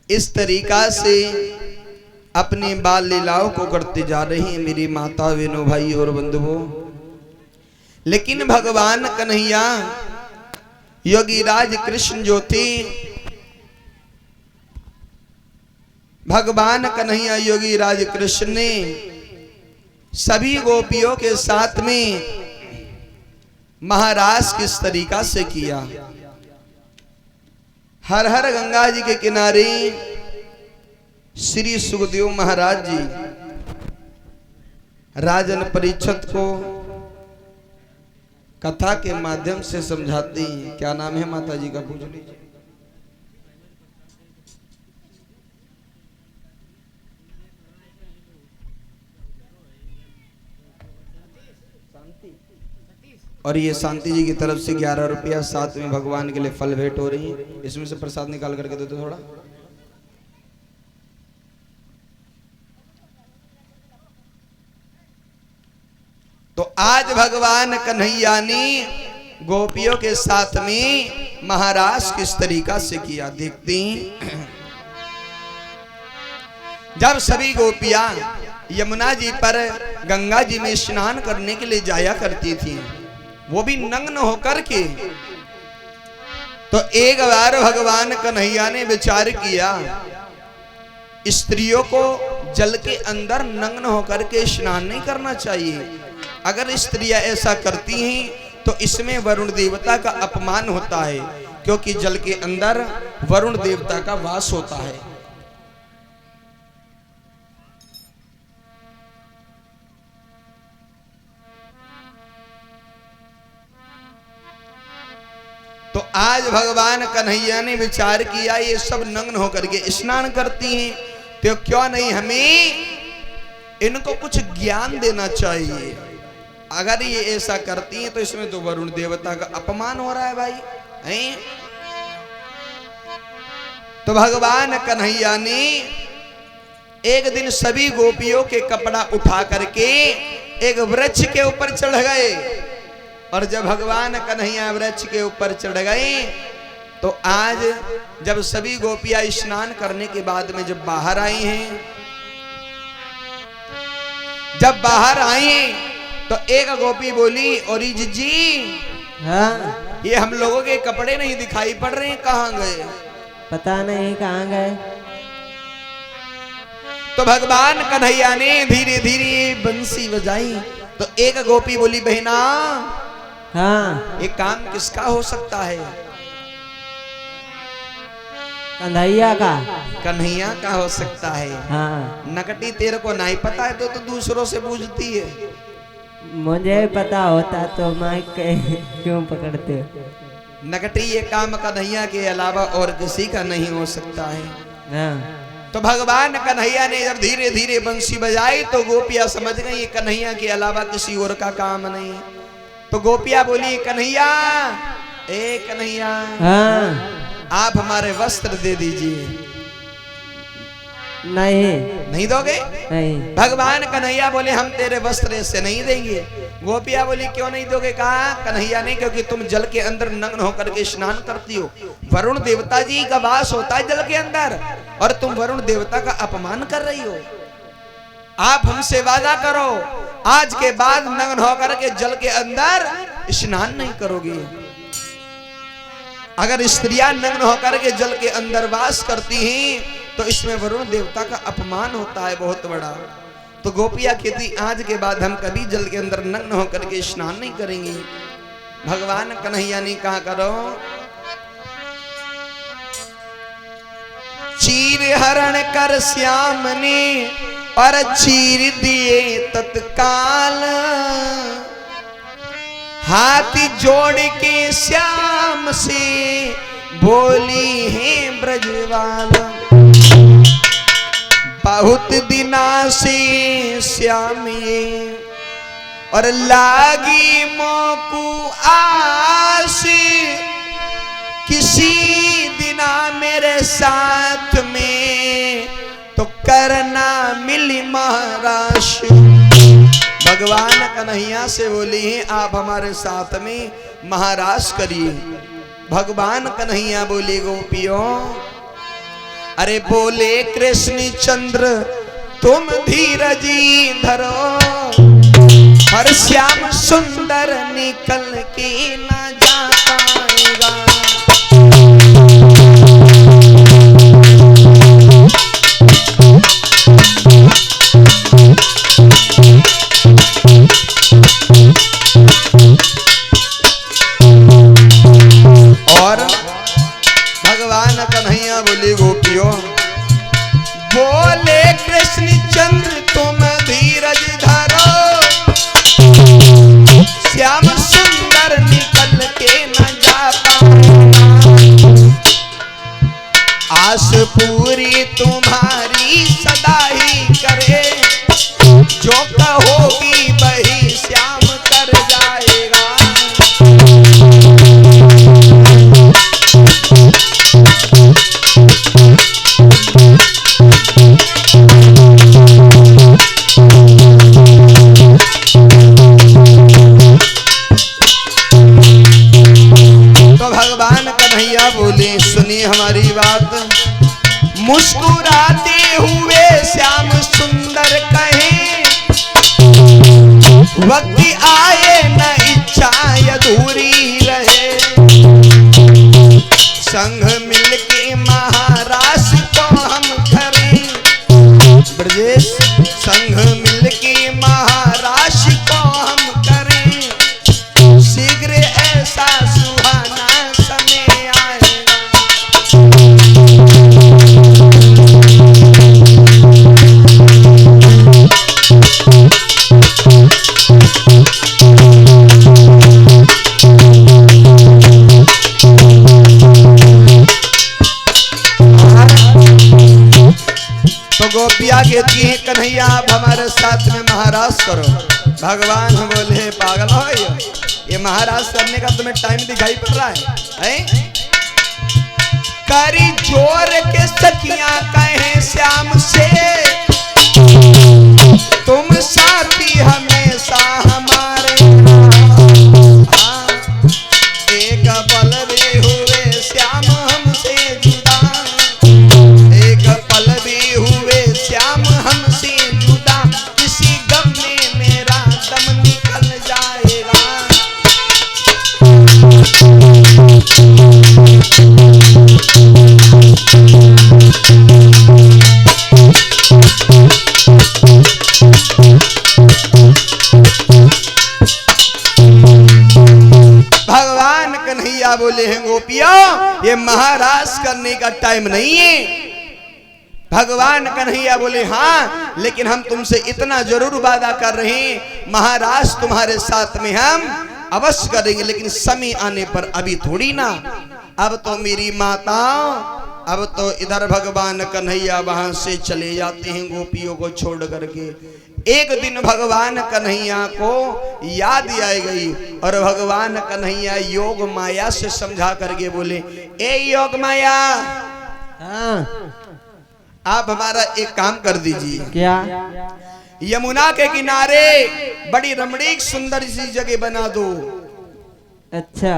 इस तरीका से अपनी बाल लीलाओं को करते जा रही हैं मेरी माता बहनों भाई और बंधुओं। लेकिन भगवान कन्हैया योगीराज कृष्ण जो थे, भगवान कन्हैया योगीराज कृष्ण ने सभी गोपियों के साथ में महाराज किस तरीका से किया। हर हर गंगा जी के किनारे श्री सुखदेव महाराज जी राजन परीक्षित को कथा के माध्यम से समझाते हैं। क्या नाम है माता जी का, पूछ लीजिए। और ये शांति जी की तरफ से 11 रुपया साथ में भगवान के लिए फल भेंट हो रही है। इसमें से प्रसाद निकाल करके दे दो थोड़ा। तो आज भगवान कन्हैया ने गोपियों के साथ में महाराज किस तरीका से किया देखते हैं। जब सभी गोपियां यमुना जी पर गंगा जी में स्नान करने के लिए जाया करती थी, वो भी नग्न होकर के, तो एक बार भगवान कन्हैया ने विचार किया स्त्रियों को जल के अंदर नग्न होकर के स्नान नहीं करना चाहिए। अगर स्त्रियां ऐसा करती हैं तो इसमें वरुण देवता का अपमान होता है, क्योंकि जल के अंदर वरुण देवता का वास होता है। तो आज भगवान कन्हैया ने विचार किया ये सब नग्न होकर के स्नान करती हैं, तो क्यों नहीं हमें इनको कुछ ज्ञान देना चाहिए। अगर ये ऐसा करती हैं तो इसमें तो वरुण देवता का अपमान हो रहा है भाई हैं? तो भगवान कन्हैया ने एक दिन सभी गोपियों के कपड़ा उठा करके एक वृक्ष के ऊपर चढ़ गए। और जब भगवान कन्हैया वृक्ष के ऊपर चढ़ गए तो आज जब सभी गोपियां स्नान करने के बाद में जब बाहर आई हैं, जब बाहर आई तो एक गोपी बोली, और जी हाँ, ये हम लोगों के कपड़े नहीं दिखाई पड़ रहे हैं, कहाँ गए? पता नहीं कहाँ गए। तो भगवान कन्हैया ने धीरे धीरे बंसी बजाई। तो एक गोपी बोली, बहना हाँ, ये काम किसका हो सकता है? कन्हैया का। कन्हैया का हो सकता है। हाँ, नकटी तेरे को नहीं पता है तो दूसरों से पूछती है। मुझे पता होता तो माइक क्यों पकड़ते हो? नकटी ये काम कन्हैया के अलावा और किसी का नहीं हो सकता है। हाँ, तो भगवान कन्हैया ने जब धीरे धीरे बंसी बजाई तो गोपियां समझ गई ये कन्हैया के अलावा किसी और का काम नहीं। तो गोपियां बोली, कन्हैया, ए कन्हैया, हाँ, आप हमारे वस्त्र दे दीजिए। नहीं दोगे? नहीं। भगवान कन्हैया बोले, हम तेरे वस्त्र ऐसे नहीं देंगे। गोपियां बोली, क्यों नहीं दोगे? कहा कन्हैया ने, क्योंकि तुम जल के अंदर नग्न होकर के स्नान करती हो, वरुण देवता जी का वास होता है जल के अंदर, और तुम वरुण देवता का अपमान कर रही हो। आप हमसे वादा करो, आज के बाद नग्न होकर के जल के अंदर स्नान नहीं करोगे। अगर स्त्रियां नग्न होकर के जल के अंदर वास करती हैं तो इसमें वरुण देवता का अपमान होता है बहुत बड़ा। तो गोपियां कहती, आज के बाद हम कभी जल के अंदर नग्न होकर के स्नान नहीं करेंगे। भगवान कन्हैया ने कहा, करो। चीर हरण कर श्याम ने और चीर दिए तत्काल, हाथी जोड़ के श्याम से बोली है ब्रजवाल। बहुत दिना से श्याम ये और लागी मोकू आस, किसी दिना मेरे साथ में तो करना मिली महाराज। भगवान कन्हैया से बोली हैं, आप हमारे साथ में महाराज करिए। भगवान कन्हैया बोले, गोपियों अरे बोले कृष्ण चंद्र तुम धीरजी धरो, हर श्याम सुंदर निकल के न जा पाएगा। और भगवान कन्हैया बोले गोपियों, बोले कृष्ण चंद्र तुम धीरज धरो, श्याम सुंदर निकल के न जा पाएगा। आस पूरी तुम्हारी सदा ही करे, जो कहोगी वही श्याम कर जाएगा। तो भगवान कन्हैया बोले सुनिए हमारी बात, मुस्कुराते हुए श्याम सुंदर कहे, वक्त आए न इच्छा अधूरी रहे। संग मिलके महाराज को हम करें, ब्रजेश संग मिलके महाराज को हम करें, शीघ्र ऐसा सुहाना समय आएगा। तो गोपिया कहती है कन्हैया आप हमारे साथ में महाराज करो। भगवान बोले पागल हो ये महाराज करने का तुम्हें टाइम दिखाई पड़ रहा है? करी जोर के सखियां कहे श्याम से, तुम साथी हमेशा हमारे। हाँ, एक पल भी हुए श्याम हमसे जुदा, एक पल भी हुए श्याम हमसे जुदा, किसी गम में मेरा दम निकल जाएगा। भगवान कन्हैया बोले हैं गोपियों ये महाराज करने का टाइम नहीं है। भगवान कन्हैया बोले हाँ, लेकिन हम तुमसे इतना जरूर वादा कर रहे हैं महाराज तुम्हारे साथ में हम अवश्य करेंगे, लेकिन समय आने पर अभी थोड़ी ना। अब तो मेरी माता, अब तो इधर भगवान कन्हैया वहां से चले जाते हैं गोपियों को छोड़ करके। एक दिन भगवान कन्हैया को याद आई गई और भगवान कन्हैया योग माया से समझा करके बोले, ए योग माया, हाँ आप हमारा एक काम कर दीजिए। क्या? यमुना के किनारे बड़ी रमणीक सुंदर सी जगह बना दो, अच्छा,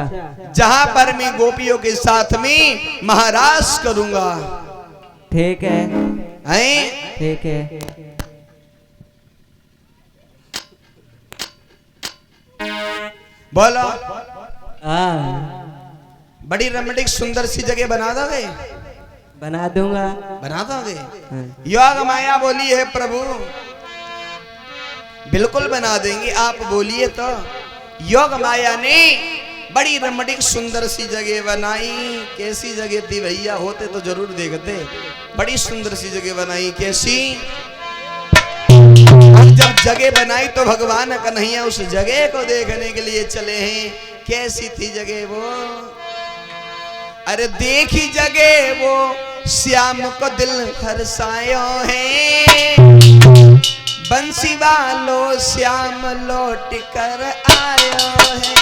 जहां पर मैं गोपियों के साथ में महाराज करूंगा। ठीक है, हैं? ठीक है। बोलो, हाँ बड़ी रमणीक सुंदर सी जगह बना दोगे? बना दूंगा। बना दोगे? हाँ। योग माया बोली है प्रभु बिल्कुल बना देंगे, आप बोलिए तो। योग माया ने बड़ी रमणीक सुंदर सी जगह बनाई। कैसी जगह थी भैया, होते तो जरूर देखते। बड़ी सुंदर सी जगह बनाई। कैसी? हम जब जगह बनाई तो भगवान कन्हैया उस जगह को देखने के लिए चले हैं। कैसी थी जगह वो? अरे देखी जगह वो श्याम को दिल हर्षायो है, बंसी वालो श्याम लौट कर आयो है।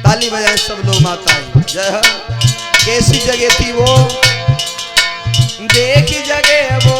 ताली बजाए सब लोग माताएं, जय हो। कैसी जगह थी वो? देखी जगह वो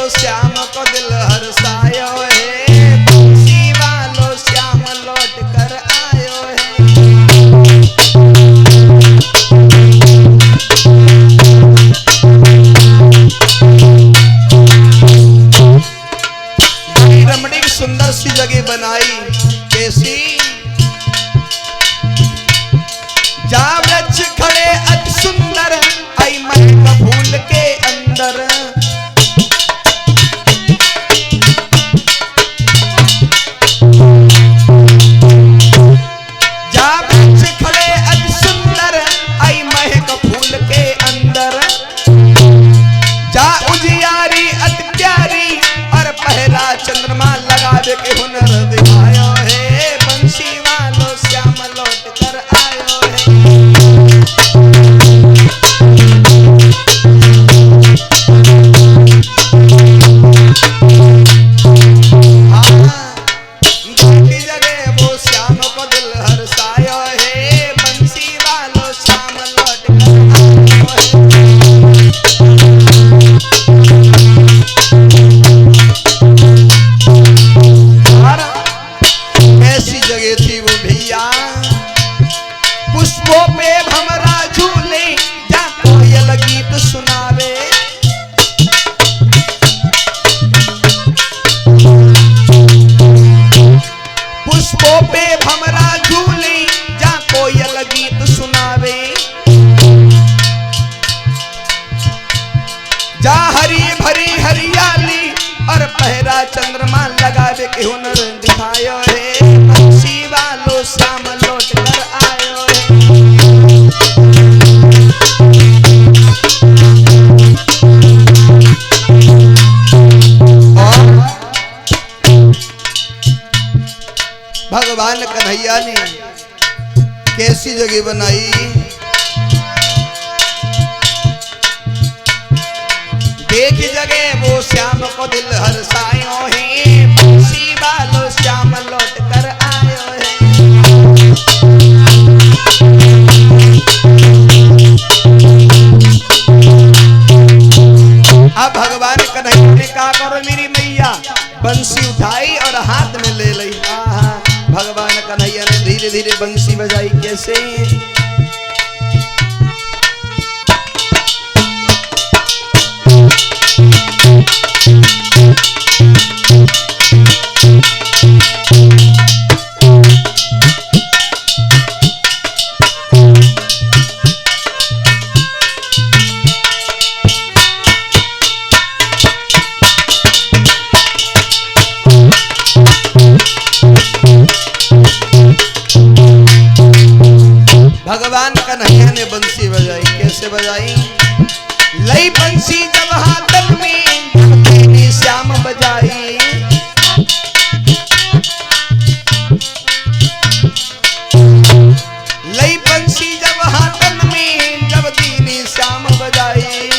प्यारी अति प्यारी और पहला चंद्रमा लगावे के हुनर दिखायो है बंसी वालो श्याम लौट कर आयो है। चंद्रमा लगावे के हुनर दिखायो है बंसी वालो श्याम लौट कर आयो है। और भगवान कन्हैया ने कैसी जगह बनाई, देख जगह वो श्याम को दिल हर्षायो है बंसी वालो श्याम लौट कर आयो है। अब भगवान कन्हैया ने कहा करो मेरी मैया, बंसी उठाई और हाथ में ले ली। भगवान कन्हैया ने धीरे धीरे बंसी बजाई। कैसे? भगवान कन्हैया ने बंसी बजाई। कैसे बजाई? लई बंसी जब हाथ में जब तेरी श्याम बजाई, लई बंसी जब हाथ में जब तेरी श्याम बजाई,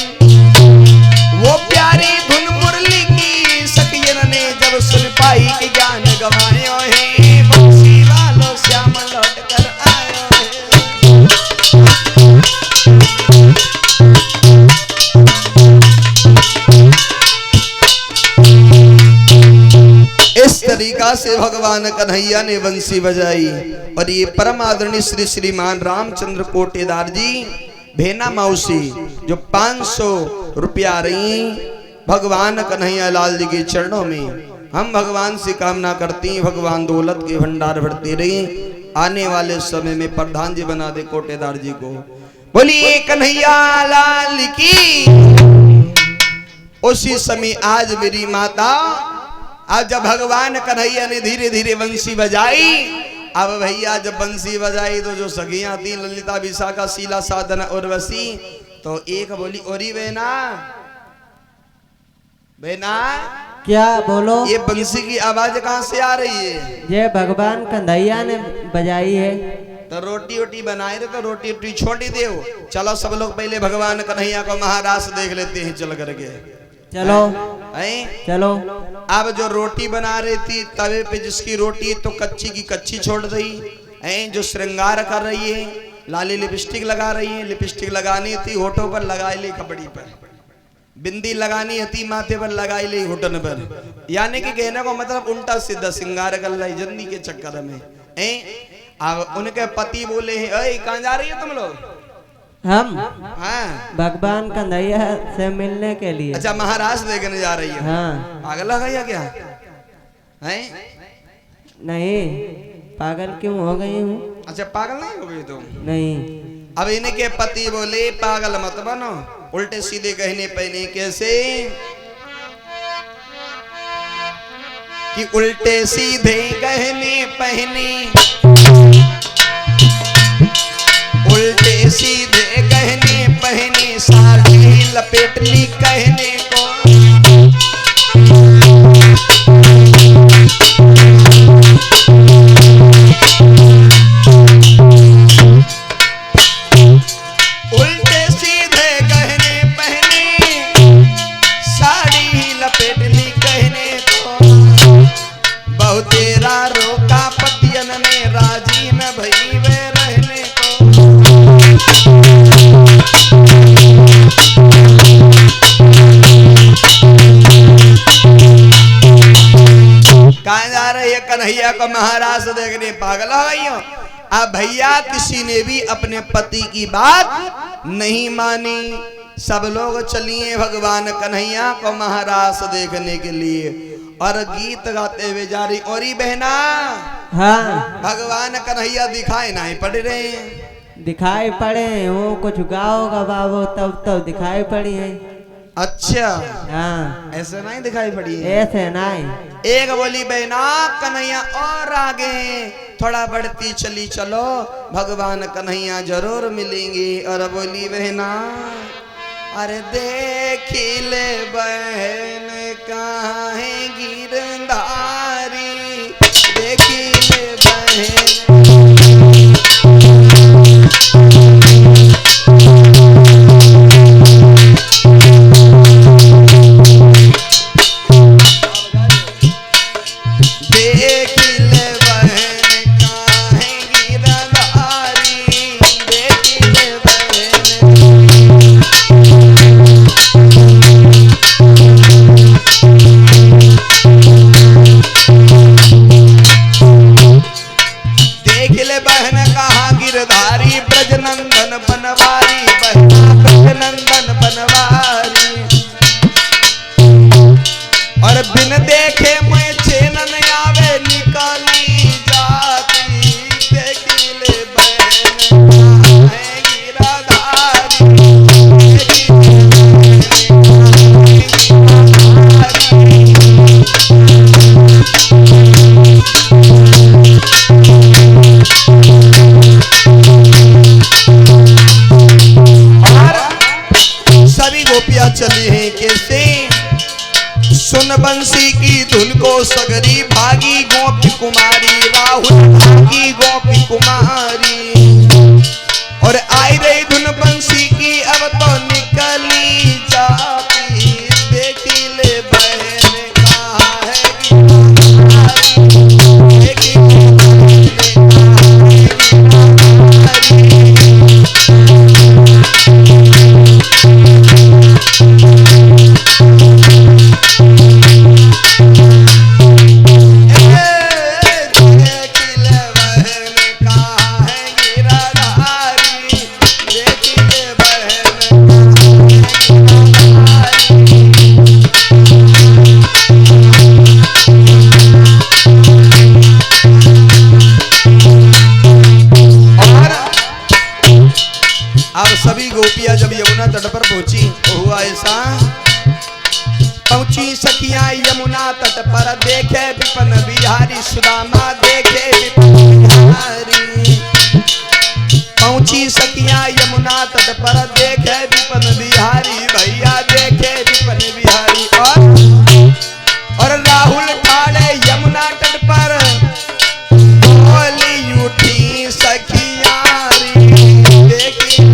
वो प्यारी धुन मुरली की सखियन ने जब सुन पाई कि ज्ञान गवायो है बंसी वालो श्याम लौट कर आयो है। इस तरीका से भगवान कन्हैया ने बंसी बजाई। और ये परम आदरणीय श्री श्रीमान रामचंद्र कोटेदार जी भेना मौसी जो 500 रुपया रही भगवान कन्हैया लाल जी के चरणों में, हम भगवान से कामना करती हैं भगवान दौलत के भंडार भरते रहे, आने वाले समय में प्रधान जी बना दे कोटेदार जी को। बोलिए कन्हैया लाल की। उसी समय आज मेरी माता, आज जब भगवान कन्हैया ने धीरे धीरे बंसी बजाई, अब भैया जब बंसी बजाई तो जो सखियां थी ललिता विशाखा शीला साधना उर्वशी, तो एक बोली ओरी बहना बहना क्या बोलो? ये बंसी की आवाज कहाँ से आ रही है? ये भगवान कन्हैया ने बजाई है। तो रोटी वोटी बनाए थे तो रोटी वोटी छोड़ी दे। चलो सब लोग पहले भगवान कन्हैया को महाराज देख लेते हैं चल करके। चलो चलो। अब जो रोटी बना रही थी तवे पे जिसकी रोटी तो कच्ची की कच्ची छोड़ दी, जो श्रृंगार कर रही है लाली लिपस्टिक लगा रही है, लिपस्टिक लगानी थी होठों पर लगाई ली, कपड़ी पर बिंदी लगानी थी माथे पर लगाई ली, घुटन पर, यानी कि कहने को मतलब उल्टा सीधा श्रृंगार कर रही जल्दी के चक्कर में। अब उनके पति बोले हैं कहाँ जा रही है तुम लोग? हम हाँ भगवान कन्हैया से मिलने के लिए। अच्छा महाराज देखने जा रही है? हाँ। पागल हो गई क्या है? नहीं पागल क्यों हो गई हूँ? अच्छा पागल नहीं हो गई तुम? नहीं। अब इनके पति बोले पागल मत बनो, उल्टे सीधे कहने पहने। कैसे कि उल्टे सीधे कहने पहने, उल्टे सीधे कहने पहने, साड़ी लपेट ली कहने को, ये कन्हैया को महाराज देखने पागल हो गई हो। अब भैया किसी ने भी अपने पति की बात नहीं मानी। सब लोग चलिए भगवान कन्हैया को महाराज देखने के लिए और गीत गाते हुए जा रही। और बहना हाँ भगवान कन्हैया दिखाई नहीं पड़ रहे हैं। दिखाई पड़े वो कुछ गाओगा बाबू तब दिखाई पड़ी है। अच्छा हाँ ऐसे नहीं दिखाई पड़ी है। ऐसे नहीं। एक बोली बहना कन्हैया और आगे थोड़ा बढ़ती चली चलो भगवान कन्हैया जरूर मिलेंगे। और बोली बहना अरे देखी ले बहन कहाँ है गिरधारी, देखी ले बहन चली है कैसे सुन बंसी की धुन को सगरी भागी गोपी कुमारी, राहुल भागी गोपी कुमारी। और आई रही धुन बंसी की अब तो निकली जाती, देखी ले बहन कहाँ है देखी जब यमुना तट पर पहुंची तो हुआ ऐसा। पहुंची सखियां यमुना तट पर देखे विपिन बिहारी, सुदामा देखे विपिन बिहारी। पहुंची सखियां यमुना तट पर देखे विपिन बिहारी, भैया देखे विपिन बिहारी। और राहुल ठाड़े यमुना तट पर बोली उठी सखियां देखी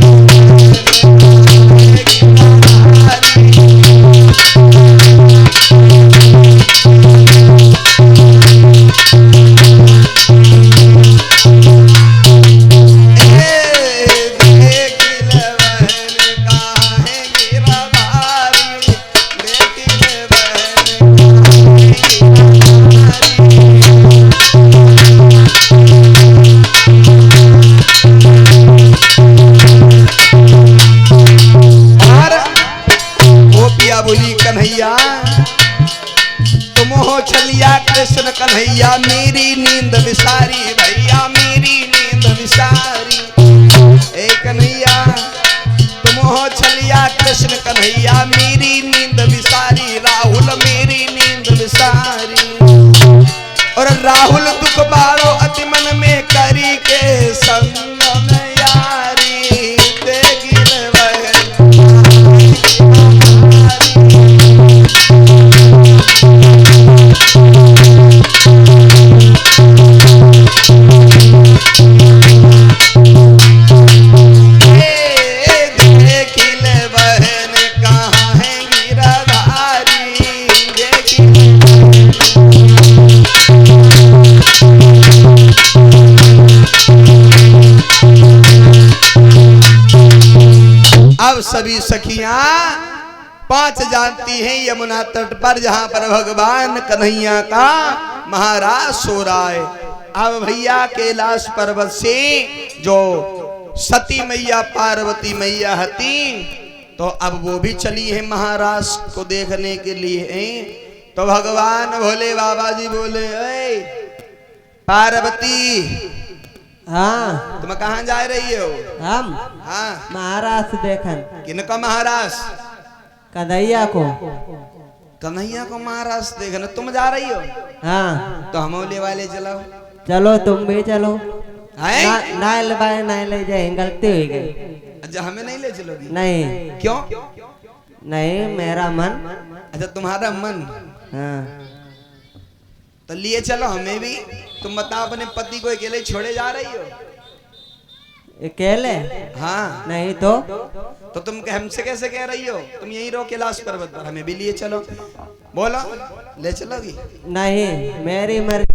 कृष्ण कन्हैया मेरी नींद विसारी, भैया मेरी नींद विसारी। ए कन्हैया तुम हो छलिया कृष्ण कन्हैया मेरी नींद विसारी, राहुल मेरी नींद विसारी। और राहुल दुख बारो अति मन में करी के संग में यारी, देगी सभी सखियां पांच जानती हैं यमुना तट पर जहां पर भगवान कन्हैया का महाराज सो रहा है। अब भैया कैलाश पर्वत से जो सती मैया पार्वती मैया हती तो अब वो भी चली है महाराज को देखने के लिए। तो भगवान भोले बाबा जी बोले, ऐ पार्वती हाँ तुम कहाँ जा रही हो? हम हाँ महाराज देखन किनको महाराज? कन्हैया को। कन्हैया को महाराज देखने तुम जा रही हो? हाँ तो हम ले वाले चलाओ। चलो तुम भी चलो। हैं? ना ले जाए, गलती हुई गई। अच्छा हमें नहीं ले चलोगी? नहीं क्यों? नहीं मेरा मन। अच्छा तुम्हारा मन? हाँ तो लिए चलो हमें भी। तुम बताओ अपने पति को अकेले छोड़े जा रही हो? अकेले? हाँ नहीं तो तुम हमसे कैसे कह रही हो? तुम यहीं रहो कैलाश पर्वत पर, हमें भी लिए चलो। बोलो ले चलोगी? नहीं मेरी मर्जी।